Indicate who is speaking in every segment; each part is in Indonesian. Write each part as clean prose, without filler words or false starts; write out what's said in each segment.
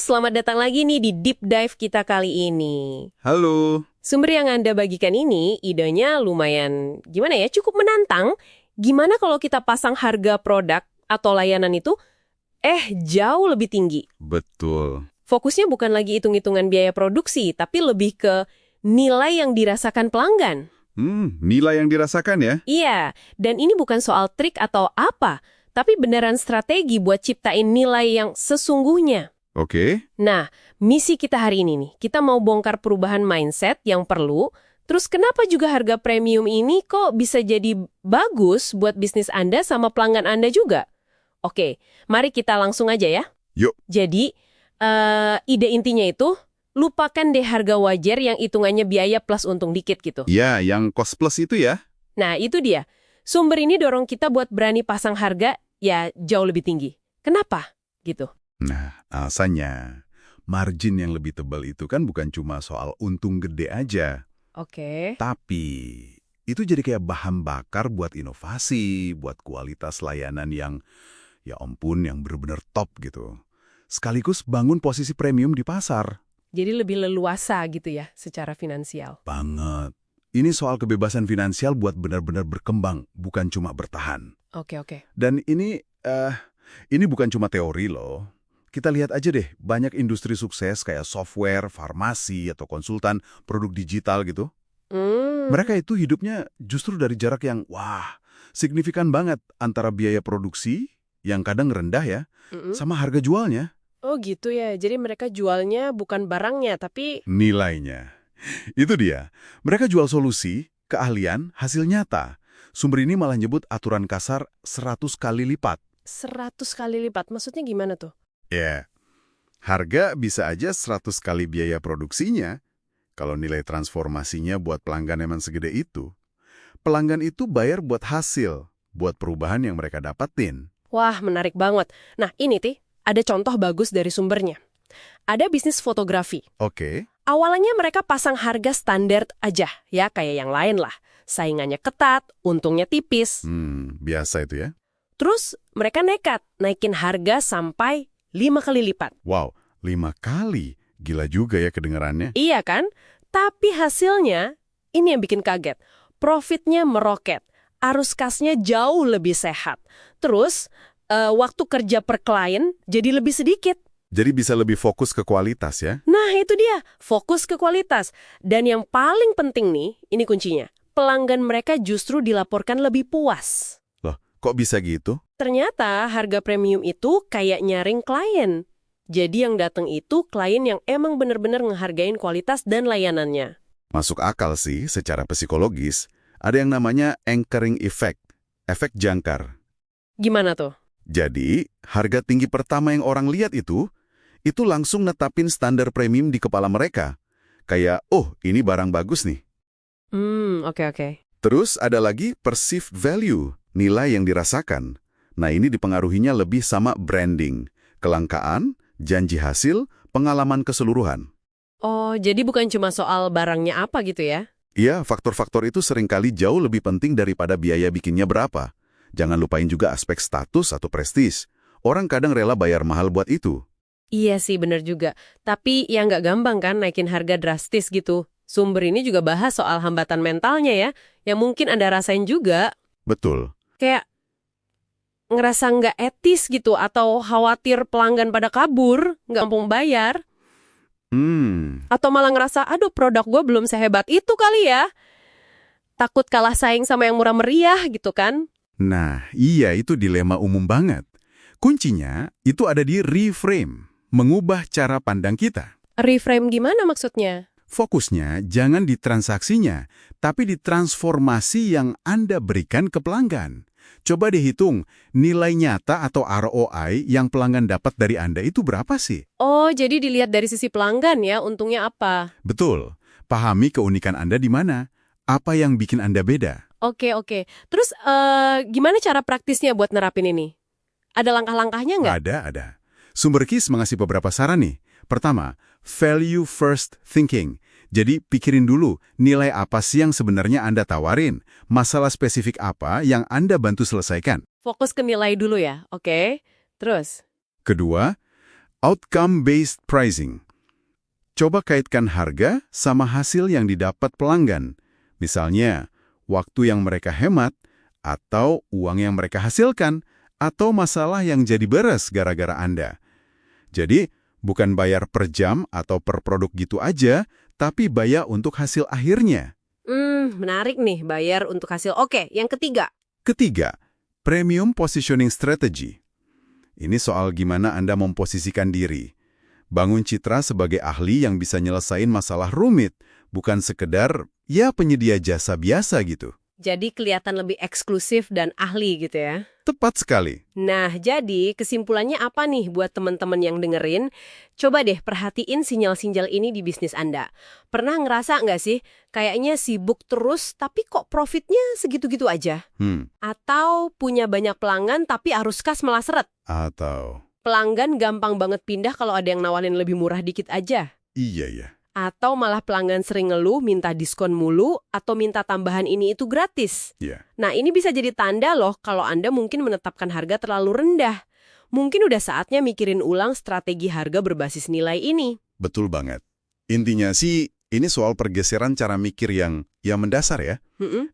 Speaker 1: selamat datang lagi nih di Deep Dive kita kali ini.
Speaker 2: Halo.
Speaker 1: Sumber yang Anda bagikan ini, idenya lumayan, cukup menantang. Gimana kalau kita pasang harga produk atau layanan itu, jauh lebih tinggi?
Speaker 2: Betul.
Speaker 1: Fokusnya bukan lagi hitung-hitungan biaya produksi, tapi lebih ke nilai yang dirasakan pelanggan.
Speaker 2: Nilai yang dirasakan ya?
Speaker 1: Iya, dan ini bukan soal trik atau apa, tapi beneran strategi buat ciptain nilai yang sesungguhnya.
Speaker 2: Oke.
Speaker 1: Nah, misi kita hari ini nih, kita mau bongkar perubahan mindset yang perlu, terus kenapa juga harga premium ini kok bisa jadi bagus buat bisnis Anda sama pelanggan Anda juga? Oke, mari kita langsung aja ya.
Speaker 2: Yuk.
Speaker 1: Jadi, ide intinya itu, lupakan deh harga wajar yang hitungannya biaya plus untung dikit gitu.
Speaker 2: Ya, yang cost plus itu ya?
Speaker 1: Nah, itu dia. Sumber ini dorong kita buat berani pasang harga ya jauh lebih tinggi. Kenapa? Gitu.
Speaker 2: Nah, alasannya, margin yang lebih tebal itu kan bukan cuma soal untung gede aja.
Speaker 1: Oke.
Speaker 2: Tapi, itu jadi kayak bahan bakar buat inovasi, buat kualitas layanan yang, ya ampun, yang benar-benar top gitu. Sekaligus bangun posisi premium di pasar.
Speaker 1: Jadi lebih leluasa gitu ya, secara finansial.
Speaker 2: Banget. Ini soal kebebasan finansial buat benar-benar berkembang, bukan cuma bertahan.
Speaker 1: Oke.
Speaker 2: Dan ini bukan cuma teori loh. Kita lihat aja deh, banyak industri sukses kayak software, farmasi, atau konsultan, produk digital gitu. Mereka itu hidupnya justru dari jarak yang, signifikan banget antara biaya produksi, yang kadang rendah ya, sama harga jualnya.
Speaker 1: Oh gitu ya, jadi mereka jualnya bukan barangnya, tapi...
Speaker 2: Nilainya. Itu dia. Mereka jual solusi, keahlian, hasil nyata. Sumber ini malah nyebut aturan kasar 100 kali lipat.
Speaker 1: 100 kali lipat, maksudnya gimana tuh?
Speaker 2: Ya, harga bisa aja 100 kali biaya produksinya. Kalau nilai transformasinya buat pelanggan emang segede itu, pelanggan itu bayar buat hasil, buat perubahan yang mereka dapatin.
Speaker 1: Wah, menarik banget. Nah, ini ada contoh bagus dari sumbernya. Ada bisnis fotografi.
Speaker 2: Oke.
Speaker 1: Awalnya mereka pasang harga standar aja, ya kayak yang lain lah. Saingannya ketat, untungnya tipis.
Speaker 2: Biasa itu ya.
Speaker 1: Terus mereka nekat naikin harga sampai 5 kali lipat.
Speaker 2: Wow, 5 kali. Gila juga ya kedengarannya.
Speaker 1: Iya kan? Tapi hasilnya, ini yang bikin kaget. Profitnya meroket. Arus kasnya jauh lebih sehat. Terus, waktu kerja per klien jadi lebih sedikit.
Speaker 2: Jadi bisa lebih fokus ke kualitas ya?
Speaker 1: Nah, itu dia. Fokus ke kualitas. Dan yang paling penting nih, ini kuncinya. Pelanggan mereka justru dilaporkan lebih puas.
Speaker 2: Loh, kok bisa gitu?
Speaker 1: Ternyata harga premium itu kayak nyaring klien. Jadi yang datang itu klien yang emang benar-benar ngehargain kualitas dan layanannya.
Speaker 2: Masuk akal sih secara psikologis. Ada yang namanya anchoring effect, efek jangkar.
Speaker 1: Gimana tuh?
Speaker 2: Jadi, harga tinggi pertama yang orang lihat itu langsung netapin standar premium di kepala mereka. Kayak, oh ini barang bagus nih.
Speaker 1: Oke.
Speaker 2: Terus ada lagi perceived value, nilai yang dirasakan. Nah ini dipengaruhinya lebih sama branding, kelangkaan, janji hasil, pengalaman keseluruhan.
Speaker 1: Oh, jadi bukan cuma soal barangnya apa gitu ya?
Speaker 2: Iya, faktor-faktor itu seringkali jauh lebih penting daripada biaya bikinnya berapa. Jangan lupain juga aspek status atau prestis. Orang kadang rela bayar mahal buat itu.
Speaker 1: Iya sih, bener juga. Tapi ya nggak gampang kan naikin harga drastis gitu. Sumber ini juga bahas soal hambatan mentalnya ya, yang mungkin Anda rasain juga.
Speaker 2: Betul.
Speaker 1: Kayak ngerasa nggak etis gitu, atau khawatir pelanggan pada kabur, nggak mampu bayar. Atau malah ngerasa, aduh produk gue belum sehebat itu kali ya. Takut kalah saing sama yang murah meriah gitu kan.
Speaker 2: Nah, iya itu dilema umum banget. Kuncinya itu ada di reframe, mengubah cara pandang kita.
Speaker 1: Reframe gimana maksudnya?
Speaker 2: Fokusnya jangan di transaksinya, tapi di transformasi yang Anda berikan ke pelanggan. Coba dihitung, nilai nyata atau ROI yang pelanggan dapat dari Anda itu berapa sih?
Speaker 1: Oh, jadi dilihat dari sisi pelanggan ya, untungnya apa?
Speaker 2: Betul. Pahami keunikan Anda di mana. Apa yang bikin Anda beda?
Speaker 1: Oke. Terus gimana cara praktisnya buat nerapin ini? Ada langkah-langkahnya nggak?
Speaker 2: Ada. Sumber KIS mengasih beberapa saran nih. Pertama, value first thinking. Jadi pikirin dulu nilai apa sih yang sebenarnya Anda tawarin, masalah spesifik apa yang Anda bantu selesaikan.
Speaker 1: Fokus ke nilai dulu ya, oke. Terus?
Speaker 2: Kedua, Outcome-based pricing. Coba kaitkan harga sama hasil yang didapat pelanggan. Misalnya, waktu yang mereka hemat, atau uang yang mereka hasilkan, atau masalah yang jadi beres gara-gara Anda. Jadi, bukan bayar per jam atau per produk gitu aja, tapi bayar untuk hasil akhirnya.
Speaker 1: Menarik nih, bayar untuk hasil. Oke, yang ketiga.
Speaker 2: Ketiga, premium positioning strategy. Ini soal gimana Anda memposisikan diri. Bangun citra sebagai ahli yang bisa nyelesain masalah rumit, bukan sekedar, ya penyedia jasa biasa gitu.
Speaker 1: Jadi kelihatan lebih eksklusif dan ahli gitu ya.
Speaker 2: Tepat sekali.
Speaker 1: Nah, jadi kesimpulannya apa nih buat teman-teman yang dengerin? Coba deh perhatiin sinyal-sinyal ini di bisnis Anda. Pernah ngerasa nggak sih, kayaknya sibuk terus tapi kok profitnya segitu-gitu aja? Atau punya banyak pelanggan tapi arus kas malah seret?
Speaker 2: Atau...
Speaker 1: Pelanggan gampang banget pindah kalau ada yang nawarin lebih murah dikit aja?
Speaker 2: Iya ya.
Speaker 1: Atau malah pelanggan sering ngeluh minta diskon mulu atau minta tambahan ini itu gratis?
Speaker 2: Iya.
Speaker 1: Nah, ini bisa jadi tanda loh kalau Anda mungkin menetapkan harga terlalu rendah. Mungkin udah saatnya mikirin ulang strategi harga berbasis nilai ini.
Speaker 2: Betul banget. Intinya sih, ini soal pergeseran cara mikir yang mendasar ya.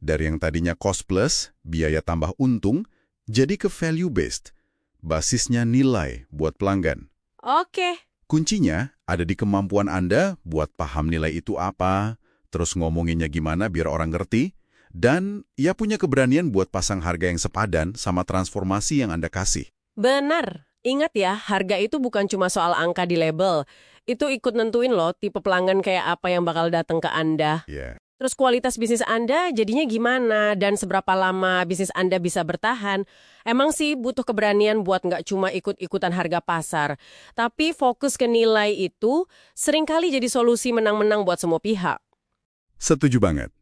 Speaker 2: Dari yang tadinya cost plus, biaya tambah untung, jadi ke value based. Basisnya nilai buat pelanggan.
Speaker 1: Oke.
Speaker 2: Kuncinya ada di kemampuan Anda buat paham nilai itu apa, terus ngomonginnya gimana biar orang ngerti, dan ya punya keberanian buat pasang harga yang sepadan sama transformasi yang Anda kasih.
Speaker 1: Benar. Ingat ya, harga itu bukan cuma soal angka di label. Itu ikut nentuin loh tipe pelanggan kayak apa yang bakal datang ke Anda.
Speaker 2: Yeah.
Speaker 1: Terus kualitas bisnis Anda jadinya gimana dan seberapa lama bisnis Anda bisa bertahan. Emang sih butuh keberanian buat nggak cuma ikut-ikutan harga pasar. Tapi fokus ke nilai itu seringkali jadi solusi menang-menang buat semua pihak.
Speaker 2: Setuju banget.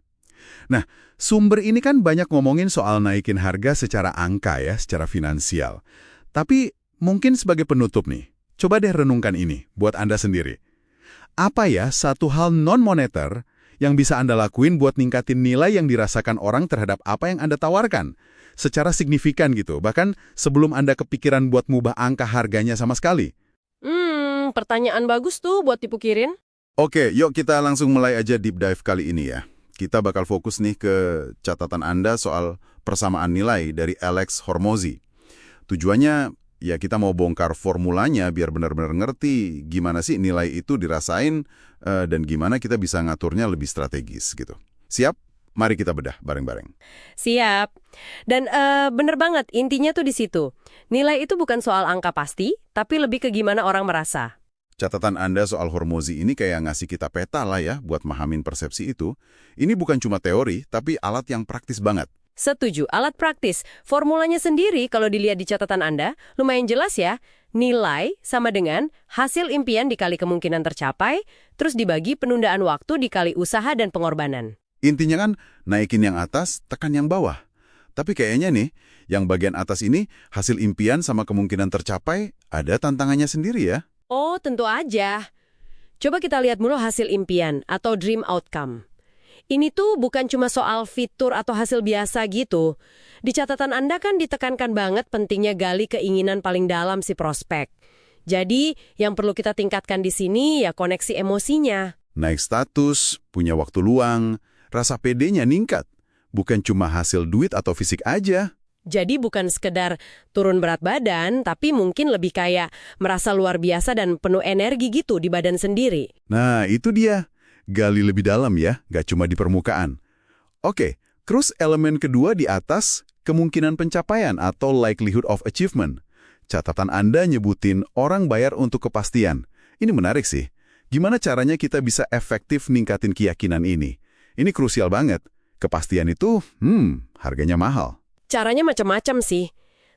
Speaker 2: Nah, sumber ini kan banyak ngomongin soal naikin harga secara angka ya, secara finansial. Tapi mungkin sebagai penutup nih, coba deh renungkan ini buat Anda sendiri. Apa ya satu hal non-moneter yang bisa Anda lakuin buat ningkatin nilai yang dirasakan orang terhadap apa yang Anda tawarkan? Secara signifikan gitu, bahkan sebelum Anda kepikiran buat mubah angka harganya sama sekali.
Speaker 1: Pertanyaan bagus tuh buat dipikirin.
Speaker 2: Oke, yuk kita langsung mulai aja deep dive kali ini ya. Kita bakal fokus nih ke catatan Anda soal persamaan nilai dari Alex Hormozi. Tujuannya, ya kita mau bongkar formulanya biar benar-benar ngerti gimana sih nilai itu dirasain dan gimana kita bisa ngaturnya lebih strategis gitu. Siap? Mari kita bedah bareng-bareng.
Speaker 1: Siap. Dan bener banget, intinya tuh di situ. Nilai itu bukan soal angka pasti, tapi lebih ke gimana orang merasa.
Speaker 2: Catatan Anda soal Hormozi ini kayak ngasih kita peta lah ya buat mahamin persepsi itu. Ini bukan cuma teori, tapi alat yang praktis banget.
Speaker 1: Setuju, alat praktis. Formulanya sendiri kalau dilihat di catatan Anda, lumayan jelas ya. Nilai sama dengan hasil impian dikali kemungkinan tercapai, terus dibagi penundaan waktu dikali usaha dan pengorbanan.
Speaker 2: Intinya kan naikin yang atas, tekan yang bawah. Tapi kayaknya nih, yang bagian atas ini hasil impian sama kemungkinan tercapai ada tantangannya sendiri ya.
Speaker 1: Oh, tentu aja. Coba kita lihat mulu hasil impian atau dream outcome. Ini tuh bukan cuma soal fitur atau hasil biasa gitu. Di catatan Anda kan ditekankan banget pentingnya gali keinginan paling dalam si prospek. Jadi, yang perlu kita tingkatkan di sini ya koneksi emosinya.
Speaker 2: Naik status, punya waktu luang, rasa pedenya ningkat. Bukan cuma hasil duit atau fisik aja.
Speaker 1: Jadi bukan sekedar turun berat badan, tapi mungkin lebih kayak merasa luar biasa dan penuh energi gitu di badan sendiri.
Speaker 2: Nah, itu dia. Gali lebih dalam ya, nggak cuma di permukaan. Oke, terus elemen kedua di atas, kemungkinan pencapaian atau likelihood of achievement. Catatan Anda nyebutin orang bayar untuk kepastian. Ini menarik sih. Gimana caranya kita bisa efektif ningkatin keyakinan ini? Ini krusial banget. Kepastian itu, harganya mahal.
Speaker 1: Caranya macam-macam sih.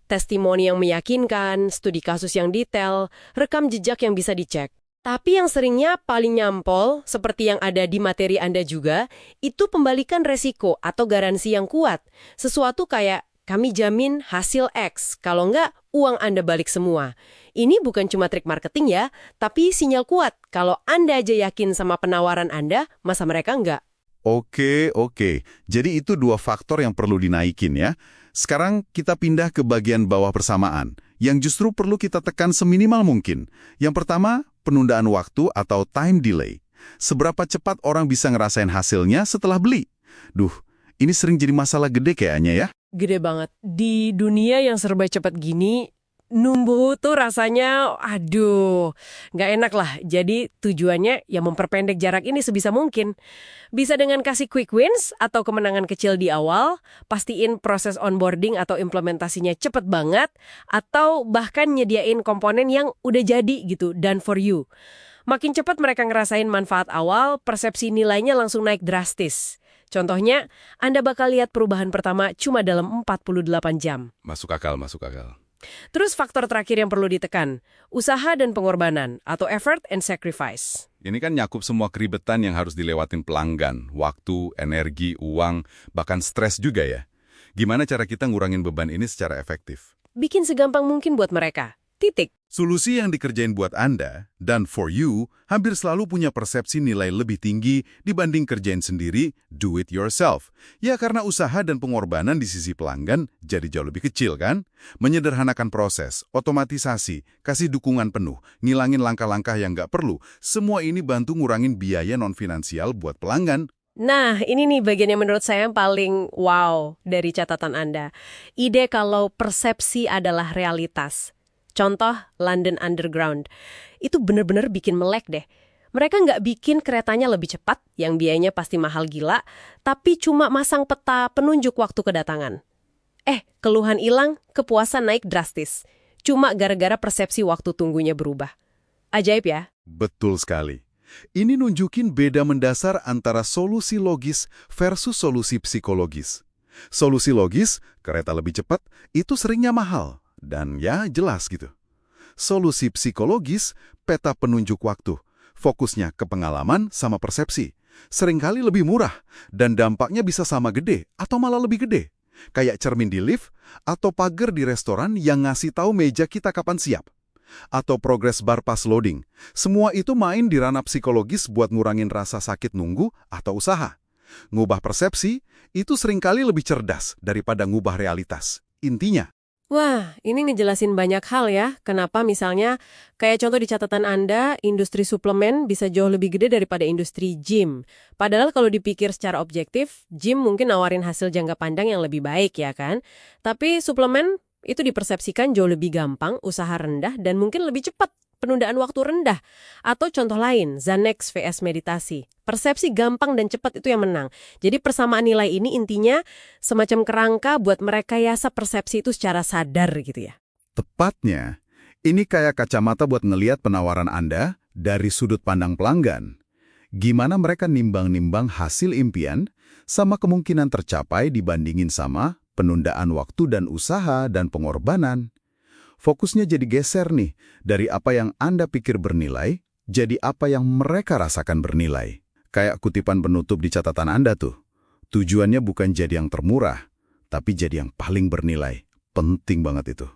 Speaker 1: Testimoni yang meyakinkan, studi kasus yang detail, rekam jejak yang bisa dicek. Tapi yang seringnya paling nyampol, seperti yang ada di materi Anda juga, itu pembalikan resiko atau garansi yang kuat. Sesuatu kayak, kami jamin hasil X, kalau enggak, uang Anda balik semua. Ini bukan cuma trik marketing ya, tapi sinyal kuat. Kalau Anda aja yakin sama penawaran Anda, masa mereka enggak?
Speaker 2: Oke. Jadi itu dua faktor yang perlu dinaikin ya. Sekarang kita pindah ke bagian bawah persamaan, yang justru perlu kita tekan seminimal mungkin. Yang pertama, penundaan waktu atau time delay. Seberapa cepat orang bisa ngerasain hasilnya setelah beli? Duh, ini sering jadi masalah gede kayaknya ya.
Speaker 1: Gede banget. Di dunia yang serba cepat gini, nunggu tuh rasanya, aduh, nggak enak lah. Jadi tujuannya ya memperpendek jarak ini sebisa mungkin. Bisa dengan kasih quick wins atau kemenangan kecil di awal, pastiin proses onboarding atau implementasinya cepet banget, atau bahkan nyediain komponen yang udah jadi gitu, done for you. Makin cepat mereka ngerasain manfaat awal, persepsi nilainya langsung naik drastis. Contohnya, Anda bakal lihat perubahan pertama cuma dalam 48 jam.
Speaker 2: Masuk akal, masuk akal.
Speaker 1: Terus faktor terakhir yang perlu ditekan, usaha dan pengorbanan atau effort and sacrifice.
Speaker 2: Ini kan nyakup semua keribetan yang harus dilewatin pelanggan, waktu, energi, uang, bahkan stres juga ya. Gimana cara kita ngurangin beban ini secara efektif?
Speaker 1: Bikin segampang mungkin buat mereka. Titik.
Speaker 2: Solusi yang dikerjain buat Anda dan for you hampir selalu punya persepsi nilai lebih tinggi dibanding kerjain sendiri, do it yourself. Ya karena usaha dan pengorbanan di sisi pelanggan jadi jauh lebih kecil kan? Menyederhanakan proses, otomatisasi, kasih dukungan penuh, ngilangin langkah-langkah yang nggak perlu. Semua ini bantu ngurangin biaya non-finansial buat pelanggan.
Speaker 1: Nah, ini nih bagian yang menurut saya yang paling wow dari catatan Anda. Ide kalau persepsi adalah realitas. Contoh London Underground. Itu bener-bener bikin melek deh. Mereka nggak bikin keretanya lebih cepat, yang biayanya pasti mahal gila, tapi cuma masang peta penunjuk waktu kedatangan. Keluhan hilang, kepuasan naik drastis. Cuma gara-gara persepsi waktu tunggunya berubah. Ajaib ya?
Speaker 2: Betul sekali. Ini nunjukin beda mendasar antara solusi logis versus solusi psikologis. Solusi logis, kereta lebih cepat, itu seringnya mahal. Dan ya jelas gitu. Solusi psikologis, peta penunjuk waktu. Fokusnya ke pengalaman sama persepsi. Seringkali lebih murah dan dampaknya bisa sama gede atau malah lebih gede. Kayak cermin di lift atau pagar di restoran yang ngasih tahu meja kita kapan siap. Atau progress bar pas loading. Semua itu main di ranah psikologis buat ngurangin rasa sakit nunggu atau usaha. Ngubah persepsi itu seringkali lebih cerdas daripada ngubah realitas. Intinya,
Speaker 1: Wah, ini ngejelasin banyak hal ya. Kenapa misalnya, kayak contoh di catatan Anda, industri suplemen bisa jauh lebih gede daripada industri gym. Padahal kalau dipikir secara objektif, gym mungkin nawarin hasil jangka panjang yang lebih baik ya kan? Tapi suplemen itu dipersepsikan jauh lebih gampang, usaha rendah, dan mungkin lebih cepat. Penundaan waktu rendah. Atau contoh lain, Xanax vs meditasi. Persepsi gampang dan cepat itu yang menang. Jadi persamaan nilai ini intinya semacam kerangka buat merekayasa persepsi itu secara sadar gitu ya.
Speaker 2: tepatnya, ini kayak kacamata buat ngeliat penawaran Anda dari sudut pandang pelanggan. Gimana mereka nimbang-nimbang hasil impian sama kemungkinan tercapai dibandingin sama penundaan waktu dan usaha dan pengorbanan. Fokusnya jadi geser nih, dari apa yang Anda pikir bernilai, jadi apa yang mereka rasakan bernilai. Kayak kutipan penutup di catatan Anda tuh. Tujuannya bukan jadi yang termurah, tapi jadi yang paling bernilai. Penting banget itu.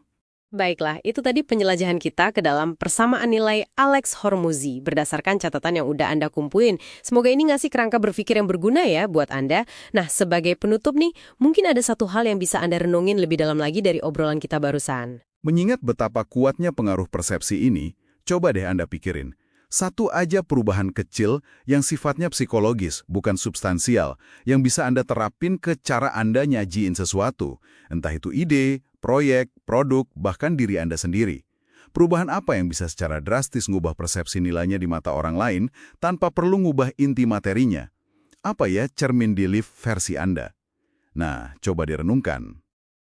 Speaker 1: Baiklah, itu tadi penjelajahan kita ke dalam persamaan nilai Alex Hormozi berdasarkan catatan yang udah Anda kumpulin. Semoga ini ngasih kerangka berpikir yang berguna ya buat Anda. Nah, sebagai penutup nih, mungkin ada satu hal yang bisa Anda renungin lebih dalam lagi dari obrolan kita barusan.
Speaker 2: Mengingat betapa kuatnya pengaruh persepsi ini, coba deh Anda pikirin. Satu aja perubahan kecil yang sifatnya psikologis, bukan substansial, yang bisa Anda terapin ke cara Anda nyajiin sesuatu. Entah itu ide, proyek, produk, bahkan diri Anda sendiri. Perubahan apa yang bisa secara drastis ngubah persepsi nilainya di mata orang lain tanpa perlu ngubah inti materinya? Apa ya cermin di lift versi Anda? Nah, coba direnungkan.